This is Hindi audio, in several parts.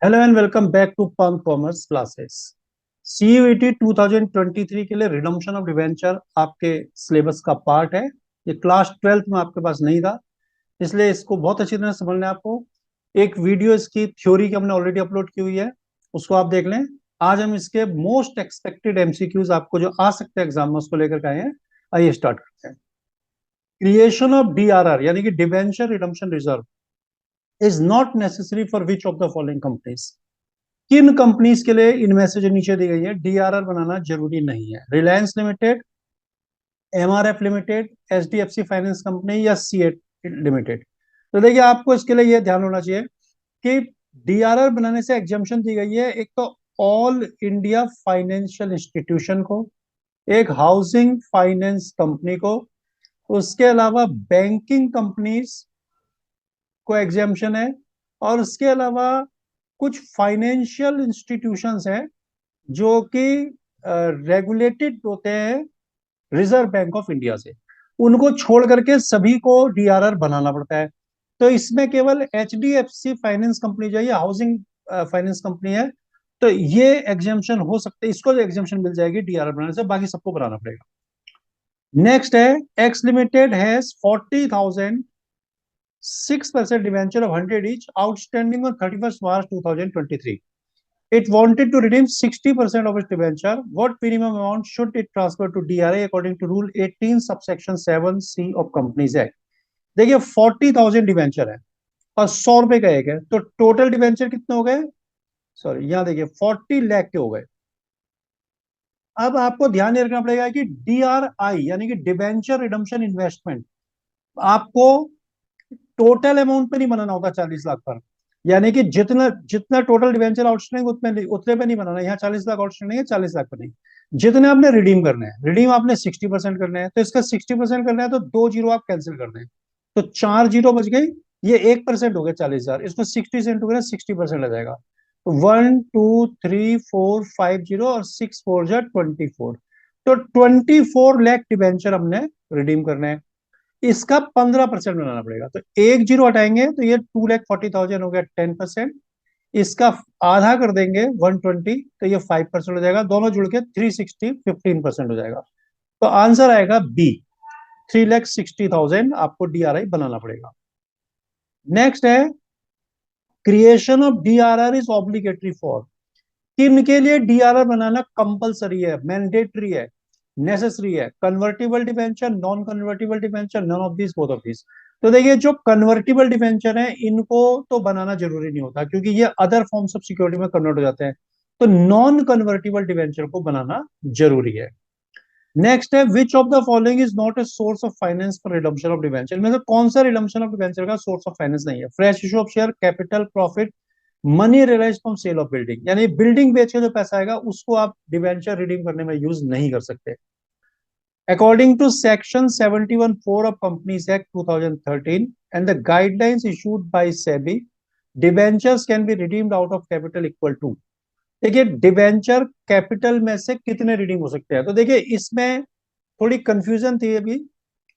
Hello and welcome back to punk commerce classes. CUET 2023 के लिए रिडम्पशन ऑफ डिवेंचर आपके सिलेबस का पार्ट है। ये क्लास 12th में आपके पास नहीं था, इसलिए इसको बहुत अच्छी तरह समझना है आपको। एक वीडियो इसकी थ्योरी की हमने ऑलरेडी अपलोड की हुई है, उसको आप देख लें। आज हम इसके मोस्ट एक्सपेक्टेड एमसीक्यूज आपको जो आ सकते हैं एग्जाम में उसको लेकर के आए हैं। आइए स्टार्ट करते हैं। क्रिएशन ऑफ डीआरआर यानी कि debenture redemption reserve is not necessary for which of the following companies. किन कंपनीज के लिए इनमें से जो नीचे दी गई है डीआरआर बनाना जरूरी नहीं है? Reliance limited, MRF limited, HDFC finance company या सीएट लिमिटेड। तो देखिए, आपको इसके लिए यह ध्यान होना चाहिए कि डीआरआर बनाने से एग्जम्पशन दी गई है। एक तो ऑल इंडिया फाइनेंशियल इंस्टीट्यूशन को, एक हाउसिंग फाइनेंस कंपनी को, उसके अलावा बैंकिंग कंपनीज को एग्जाम्पशन है, और उसके अलावा कुछ फाइनेंशियल इंस्टीट्यूशंस हैं जो कि रेगुलेटेड होते हैं रिजर्व बैंक ऑफ इंडिया से। उनको छोड़ करके सभी को डीआरआर बनाना पड़ता है। तो इसमें केवल H D F C finance company जो है, ये हाउसिंग फाइनेंस कंपनी है, तो ये एग्जाम्पशन हो सकते हैं, इसको एग्जाम्पशन मिल जाएगी डीआरआर बनाने से, बाकी सबको बनाना पड़ेगा। नेक्स्ट है, x limited has 40,000 6% debenture of 100 each outstanding on 31st March 2023. It wanted to redeem 60% of its debenture. What minimum amount should it transfer to DRA according to Rule 18 subsection 7C of Companies Act? देखिए, 40,000 डिवेंचर है और 100 रुपए का एक है, तो टोटल डिवेंचर कितने हो गए? सॉरी, यहाँ देखिए 40 लाख के हो गए। अब आपको ध्यान ये रखना पड़ेगा कि डीआरआई यानी कि डिवेंचर रिडम्पशन इन्वेस्टमेंट आपको टोटल अमाउंट पे नहीं बनाना होता 40 लाख पर। यानी कि जितना जितना टोटल डिवेंचर आउटस्टैंडिंग उतने पे नहीं बनाना। यहाँ 40 लाख आउटस्टैंडिंग है, 40 लाख पे नहीं। जितने आपने रिडीम करने हैं, रिडीम आपने 60% करने हैं, तो इसका 60% करना है तो 2 जीरो आप कैंसिल कर दें, तो 4 जीरो बच गई। ये 1% हो गया 40,000, इसको 60 से इंटू करें 60% आ जाएगा। तो 1 2 3 4 5 जीरो और 6 4 जा 24। तो 24 लाख डिवेंचर हमने रिडीम करने हैं। इसका 15% बनाना पड़ेगा, तो 1 जीरो हटाएंगे तो ये 2,40,000 हो गया, 10%। इसका आधा कर देंगे 120, तो ये 5% हो जाएगा। दोनों जुड़ के 360 15% हो जाएगा। तो आंसर आएगा बी, 3,60,000 आपको डीआरआई बनाना पड़ेगा। नेक्स्ट है, creation of DRR is obligatory for. किन के लिए डीआरआर बनाना कंपलसरी है, मैंडेटरी है, नेसेसरी है? Convertible debenture, non convertible debenture, none of this, both of this. तो देखिए, जो कन्वर्टिबल डिवेंचर है इनको तो बनाना जरूरी नहीं होता, क्योंकि ये अदर फॉर्म्स ऑफ सिक्योरिटी में कन्वर्ट हो जाते हैं। तो नॉन कन्वर्टिबल डिवेंचर को बनाना जरूरी है। नेक्स्ट है, which of the following is not a source of finance for redemption of debenture. में से कौन सा रिडम्पशन ऑफ डिवेंचर का सोर्स ऑफ फाइनेंस नहीं है? Fresh issue of share, capital, profit, money realise from sale of building. यानी बिल्डिंग बेच के जो पैसा आएगा उसको आप डिवेंचर रिडीम करने में यूज नहीं कर सकते। According to section 71(4) of Companies Act 2013 and the guidelines issued by SEBI, debentures can be redeemed out of capital equal to। देखिए, डिवेंचर कैपिटल में से कितने रिडीम हो सकते हैं? तो देखिए, इसमें थोड़ी कंफ्यूजन थी अभी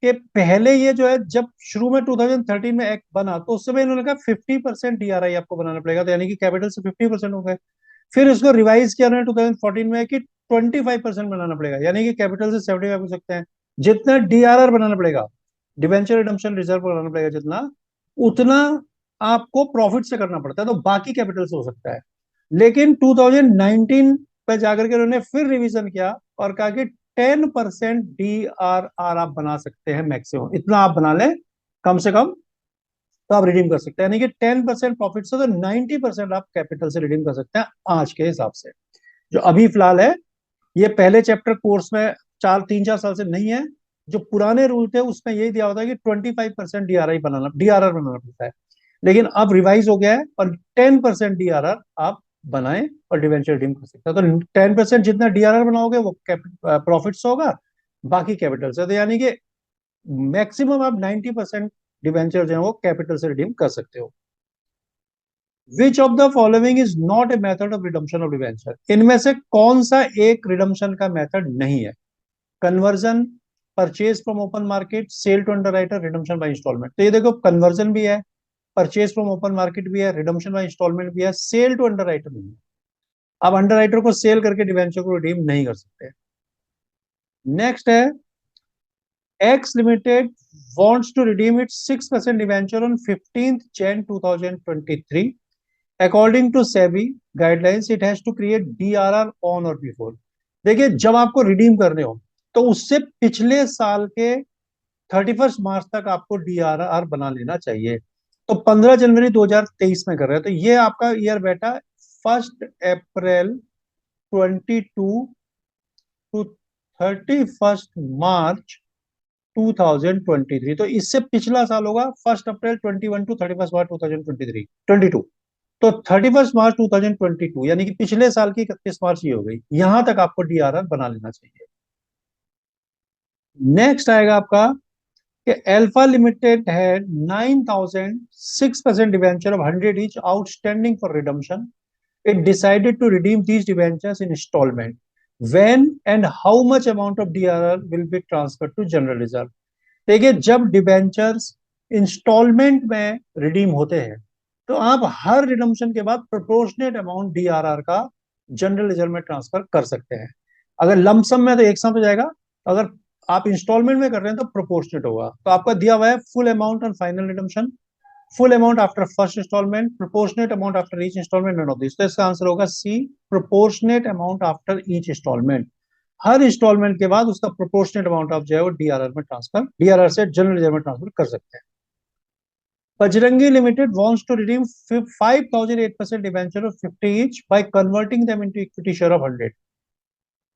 कि पहले ये जो है, जब शुरू में 2013 में एक्ट बना तो उस समय इन्होंने कहा 50% डीआरआई आपको बनाना पड़ेगा, तो यानी कि कैपिटल से 50% हो गए। फिर इसको रिवाइज किया उन्होंने 2014 में कि 25% बनाना पड़ेगा, यानी कि कैपिटल से 75 हो सकते हैं। जितना डीआरआर बनाना पड़ेगा, डिवेंचर रिडम्पशन रिजर्व बनाना पड़ेगा जितना, उतना आपको प्रॉफिट से करना पड़ता है, तो बाकी कैपिटल से हो सकता है। लेकिन 2019 पे जाकर के उन्होंने फिर रिवीजन किया और कहा कि 10% डीआरआर आप बना सकते हैं, मैक्सिमम इतना आप बना लें कम से कम, तो आप रिडीम कर सकते हैं। यानी कि 10% प्रॉफिट से तो 90% आप कैपिटल से रिडीम कर सकते हैं आज के हिसाब से। जो अभी फिलहाल है, ये पहले चैप्टर कोर्स में 3 4 साल से नहीं है। जो पुराने रूल थे उसमें यही दिया होता है कि 25% डीआरआर बनाना पड़ता है। लेकिन अब रिवाइज हो गया है और 10% डीआरआर आप बनाएं और डिवेंचर रिडीम कर सकते हैं। तो 10% जितना डीआरआर बनाओगे वो प्रॉफिट से होगा, बाकी कैपिटल से। तो यानी कि मैक्सिमम आप 90% डिवेंचर जो है वो कैपिटल से रिडीम कर सकते हो। विच of the following is not a method of redemption of debenture. इनमें से कौन सा एक रिडम्पशन का मेथड नहीं है? Conversion, purchase from open market, sale to underwriter, redemption by instalment. तो ये देखो, कन्वर्जन भी है, परचेज फ्रॉम ओपन मार्केट भी है, रिडम्पशन बाय इंस्टॉलमेंट भी है, सेल टू अंडरराइटर नहीं है। आप अंडरराइटर को सेल करके डिवेंचर को रिडीम नहीं कर सकते। नेक्स्ट है X Limited wants to redeem its 6% debenture on 15th Jan 2023. According to SEBI guidelines, it has to create DRR on or before. देखिए, जब आपको रिडीम करने हो तो उससे पिछले साल के 31 मार्च तक आपको DRR बना लेना चाहिए। तो 15 जनवरी 2023 में कर रहे हैं, तो ये आपका ईयर बैठा 1 अप्रैल 22 टू 31 मार्च 2023। तो इससे पिछला साल होगा 1 अप्रैल 21 टू 31 मार्च 2023 22। तो 31 मार्च 2022 यानी कि पिछले साल की 31 मार्च ये हो गई, यहां तक आपको DRR बना लेना चाहिए। नेक्स्ट आएगा आपका कि अल्फा लिमिटेड है 9,006% debenture of 100 each outstanding for redemption. It decided to redeem these debentures in instalment. When and how much amount of DRR will be transfer to general reserve. देखिए, जब डिबेंचर्स इंस्टॉलमेंट में रिडीम होते हैं तो आप हर रिडम्पशन के बाद प्रोपोर्शनेट अमाउंट DRR का जनरल रिजर्व में ट्रांसफर कर सकते हैं। अगर लमसम में तो एक साथ हो जाएगा, अगर आप इंस्टॉलमेंट में कर रहे हैं तो प्रोपोर्शनेट होगा। तो आपका दिया हुआ है full amount on final redemption, full amount after first instalment, proportionate amount after each instalment, none of this. तो इसका आंसर होगा C, proportionate amount after each instalment. हर इंस्टॉलमेंट के बाद उसका प्रोपोर्शनेट अमाउंट आप जो है वो DRR से जनरल रिजर्व में ट्रांसफर कर सकते हैं। Bajrangi Limited wants to redeem 5,008% debenture of 50 each by converting them into equity share of 100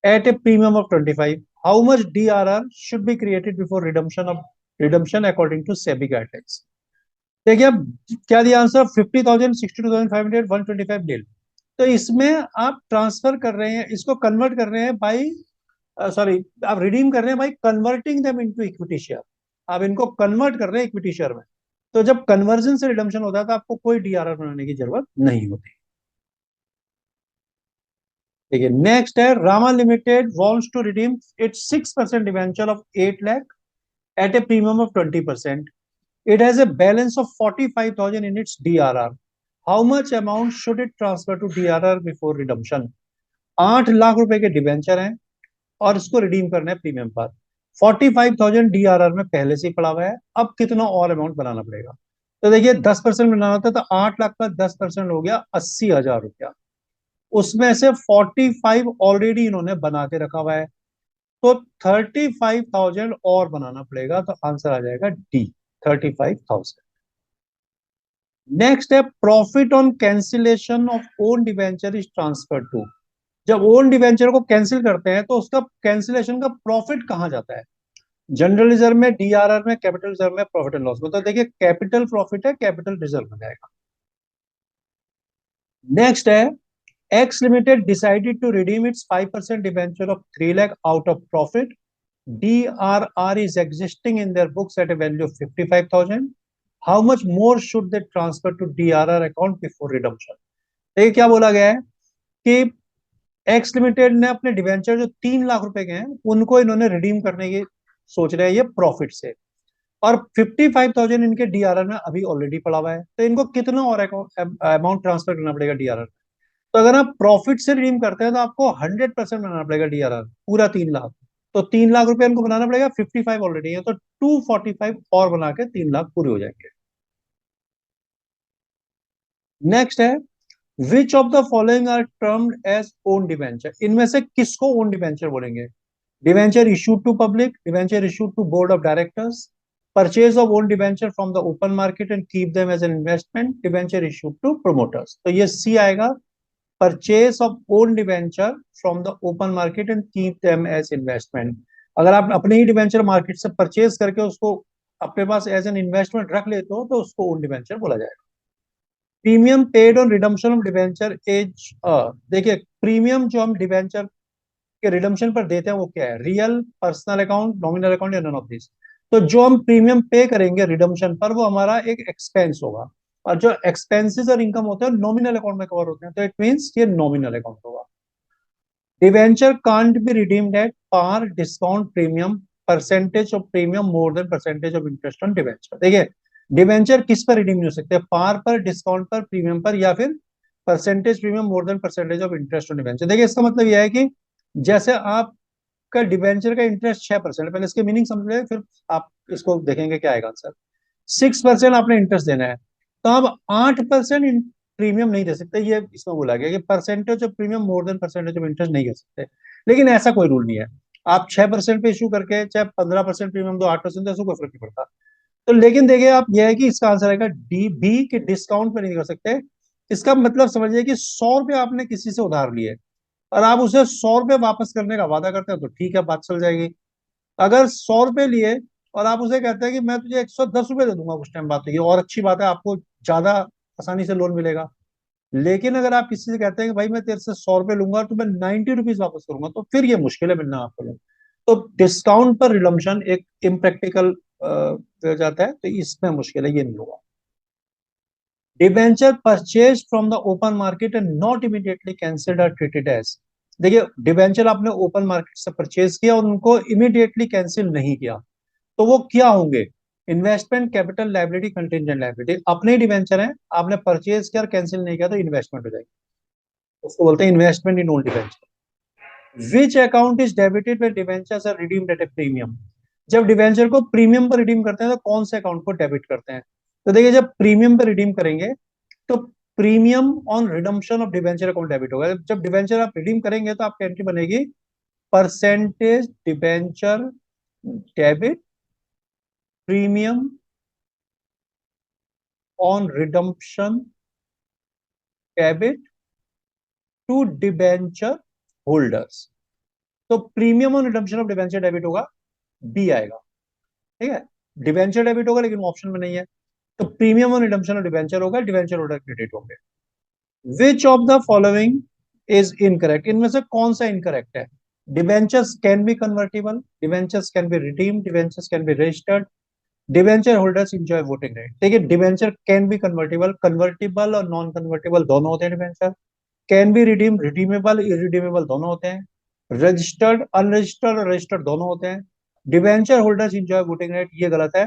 at a premium of 25. How much DRR should be created before redemption according to SEBI guidelines? देखिए, अब क्या दिया आंसर, 50,000, 62,500, 125 डील। तो इसमें आप ट्रांसफर कर रहे हैं, इसको कन्वर्ट कर रहे हैं बाई सॉरी, आप रिडीम कर रहे हैं by converting them into equity share. आप इनको कन्वर्ट कर रहे हैं इक्विटी शेयर में। तो जब कन्वर्जन से रिडम्पशन होता है तो आपको कोई DRR बनाने की जरूरत नहीं होती। देखिए, नेक्स्ट है Rama limited wants to redeem its 6% debenture of 8 lakh at a premium of 20%। It has a balance of 45,000 in its DRR। How much amount should it transfer to DRR before redemption? 8 lakh रुपए के डिवेंचर हैं और इसको रिडीम करना है प्रीमियम पर। 45,000 DRR में पहले से ही पड़ा हुआ है, अब कितना और अमाउंट बनाना पड़ेगा? तो देखिए, 10% बनाना होता है तो 8 लाख का 10% हो गया 80,000 रुपया। उसमें से 45 ऑलरेडी इन्होंने बना के रखा हुआ है, तो 35,000 और बनाना पड़ेगा। तो आंसर आ जाएगा डी, 35,000। नेक्स्ट है profit on cancellation of own debenture is transfer to. जब ओन डिवेंचर को कैंसिल करते हैं तो उसका कैंसिलेशन का प्रॉफिट कहां जाता है? जनरल रिजर्व में, DRR में, कैपिटल रिजर्व में, प्रॉफिट एंड लॉस में। तो देखिए, कैपिटल प्रॉफिट है, कैपिटल रिजर्व में जाएगा। नेक्स्ट है X Limited decided to redeem its 5% debenture of 3 lakh out of profit. DRR is existing in their books at a value of 55,000. How much more should they transfer to DRR account before redemption? देखिए, क्या बोला गया है कि एक्स लिमिटेड ने अपने डिवेंचर जो 3 लाख रुपए के हैं उनको इन्होंने रिडीम करने की सोच रहे हैं ये प्रॉफिट से, और 55,000 इनके DRR में अभी ऑलरेडी पड़ा हुआ है। तो इनको कितना और अमाउंट ट्रांसफर करना पड़ेगा DRR? तो अगर आप प्रॉफिट से रिडीम करते हैं तो आपको 100% बनाना पड़ेगा DRR, पूरा 3 लाख। तो 3 लाख रुपए इनको बनाना पड़ेगा, 55 ऑलरेडी है तो 245 और बना के 3 लाख पूरे हो जाएंगे। नेक्स्ट है which of the following are termed as own debenture? इनमें से किसको ओन डिवेंचर बोलेंगे? Debenture issued to public, debenture issued to board of directors, purchase of own debenture from the open market and keep them as an investment, debenture issued to promoters. तो ये सी आएगा, purchase of own debenture from the open market and keep them as investment. अगर आप अपने ही डिवेंचर मार्केट से परचेज करके उसको अपने पास एज एन इन्वेस्टमेंट रख लेते हो तो उसको ओन डिवेंचर बोला जाएगा। Premium paid on redemption of debenture as, देखिए प्रीमियम जो हम डिवेंचर के रिडम्पशन पर देते हैं वो क्या है? Real, personal account, nominal account या नन ऑफ दिस। तो जो हम प्रीमियम पे करेंगे रिडम्पशन पर वो हमारा एक एक्सपेंस होगा, और जो एक्सपेंसेस और इनकम होते हैं नॉमिनल अकाउंट में कवर होते हैं, तो इट मींस ये नॉमिनल अकाउंट होगा। Debenture can't be redeemed at par, discount, premium, percentage of premium more than percentage of interest on debenture. देखिए, डिवेंचर किस पर रिडीम नहीं हो सकते? पार पर, डिस्काउंट पर, प्रीमियम पर, या फिर percentage premium more than percentage of interest on debenture. देखिए इसका मतलब यह है कि जैसे आपका डिवेंचर का इंटरेस्ट 6%, पहले इसके मीनिंग समझ ले, फिर आप इसको देखेंगे क्या आएगा आंसर। 6% आपने इंटरेस्ट देना है, तो आप 8% प्रीमियम नहीं दे सकते, ये इसमें बोला गया कि percentage of premium more than percentage of interest नहीं दे सकते। लेकिन ऐसा कोई रूल नहीं है, आप 6% पे इशू करके चाहे 15% प्रीमियम दो, 8% दो, ऐसा कोई फर्क नहीं पड़ता। तो लेकिन देखिए आप, यह है कि इसका आंसर आएगा डी बी, के डिस्काउंट पे नहीं कर सकते। इसका मतलब समझिए कि 100 रुपये आपने किसी से उधार लिए और आप उसे 100 रुपये वापस करने का वादा करते हो, तो ठीक है, बात चल जाएगी। अगर 100 रुपये लिए और आप उसे कहते हैं कि मैं तुझे 110 रुपये दे दूंगा कुछ टाइम बाद, तो ये और अच्छी बात है, आपको ज्यादा आसानी से लोन मिलेगा। लेकिन अगर आप किसी से कहते हैं कि भाई मैं तेरे से 100 रुपये लूंगा और तुम्हें 90 रुपीज वापस करूंगा, तो फिर ये मुश्किल है मिलना आपको लोन। तो डिस्काउंट पर रिडम्पशन एक इम्प्रैक्टिकल हो जाता है, तो इसमें मुश्किल है, ये नहीं होगा। Debenture purchase from the open market and not immediately cancelled are treated as. देखिए डिबेंचर आपने ओपन मार्केट से परचेज किया और उनको इमीडिएटली कैंसिल नहीं किया, तो वो क्या होंगे? Investment, capital, liability, contingent liability. अपने डिबेंचर हैं, आपने परचेज किया और कैंसिल नहीं किया, तो इन्वेस्टमेंट हो जाएगी, उसको बोलते हैं investment in old debenture. Which account is debited when debentures are redeemed at a premium. जब डिबेंचर को प्रीमियम पर रिडीम करते हैं तो कौन से अकाउंट को डेबिट करते हैं? तो देखिए जब प्रीमियम पर रिडीम करेंगे तो premium on redemption of debenture account debit होगा। जब डिबेंचर आप रिडीम करेंगे तो आपकी एंट्री बनेगी percentage debenture debit premium on redemption debit to debenture holders. तो premium on redemption of debenture debit होगा, बी आएगा। ठीक है, डिबेंचर डेबिट होगा लेकिन ऑप्शन में नहीं है, तो premium on redemption of debenture होगा, डिबेंचर होल्डर क्रेडिट होंगे। Which of the following is incorrect, इनमें से कौन सा इनकरेक्ट है? Debentures can be convertible, debentures can be redeemed, debentures can be registered, debenture holders enjoy voting right. देखिए debenture can be convertible, convertible और नॉन कन्वर्टिबल दोनों होते हैं debenture. Can be redeem, redeemable, irredeemable दोनों होते हैं। रजिस्टर्ड, अनरजिस्टर्ड और रजिस्टर्ड दोनों होते हैं। Debenture holders enjoy voting right, ये गलत है,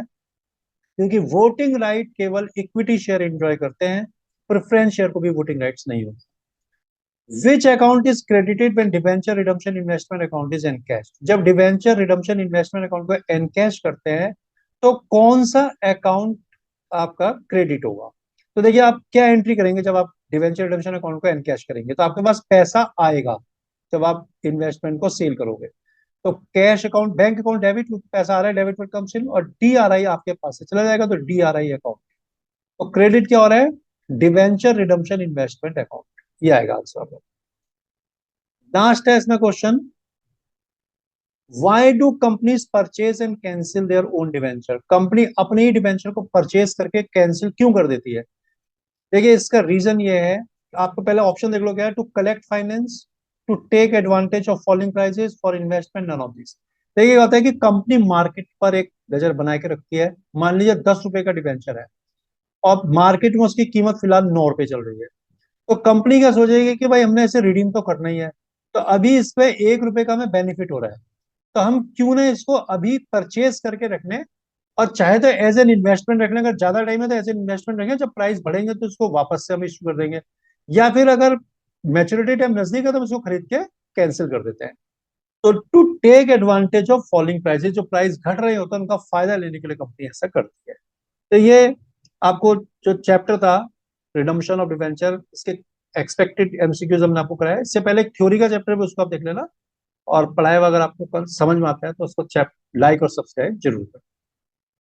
क्योंकि वोटिंग राइट केवल इक्विटी शेयर एंजॉय करते हैं, प्रेफरेंस शेयर को भी वोटिंग राइट्स नहीं होते। विच account is credited when debenture redemption investment account is encash. जब डिबेंचर रिडम्पशन इन्वेस्टमेंट अकाउंट को एनकैश करते हैं तो कौन सा अकाउंट आपका क्रेडिट होगा? तो देखिए आप क्या एंट्री करेंगे जब आप डिबेंचर रिडम्पशन अकाउंट को एनकैश करेंगे, तो आपके पास पैसा आएगा जब आप इन्वेस्टमेंट को सेल करोगे। तो cash account, bank account debit, पैसा आ रहा है, डेबिट पर कम सेल, और डीआरआई आपके पास से चला जाएगा, तो डीआरआई अकाउंट। तो क्रेडिट क्या हो रहा है? डिबेंचर रिडम्पशन इन्वेस्टमेंट अकाउंट, ये आएगा आंसर। लास्ट है इसमें question, why do companies purchase and cancel their own debenture. Company अपने ही डिवेंचर को परचेज करके कैंसिल क्यों कर देती है? देखिए इसका रीजन ये है, आपको पहले ऑप्शन देख लो क्या है, to collect finance, to take advantage of falling prices, for investment, none of this. देखिए क्या होता है कि कंपनी मार्केट पर एक लेजर बना के रखती है, मान लीजिए 10 रुपए का डिवेंचर है और मार्केट में उसकी कीमत फिलहाल 9 रुपए चल रही है, तो कंपनी क्या सोचेगी कि भाई हमने इसे रिडीम तो करना ही है, तो अभी इस पे 1 रुपए का हमें बेनिफिट हो रहा है, तो हम क्यों ना इसको अभी परचेज करके रख लें, और चाहे तो एज एन इन्वेस्टमेंट रख लें, अगर ज्यादा टाइम है तो एज एन इन्वेस्टमेंट रखें, जब प्राइस बढ़ेंगे तो इसको वापस से हम इशू कर देंगे, या फिर अगर मैच्योरिटी टाइम नजदीक है तो हम इसको खरीद के कैंसिल कर देते हैं। तो to take advantage of falling prices, जो प्राइस घट रहे होते हैं उनका फायदा लेने के लिए कंपनी ऐसा करती है। तो ये आपको जो चैप्टर था रिडम्पशन ऑफ डिवेंचर, इसके एक्सपेक्टेड एमसीक्यूज हमने आपको कराया। इससे पहले एक थ्योरी का चैप्टर भी उसको आप देख लेना, और पढ़ाई अगर आपको समझ में आता है तो उसको लाइक और सब्सक्राइब जरूर करें।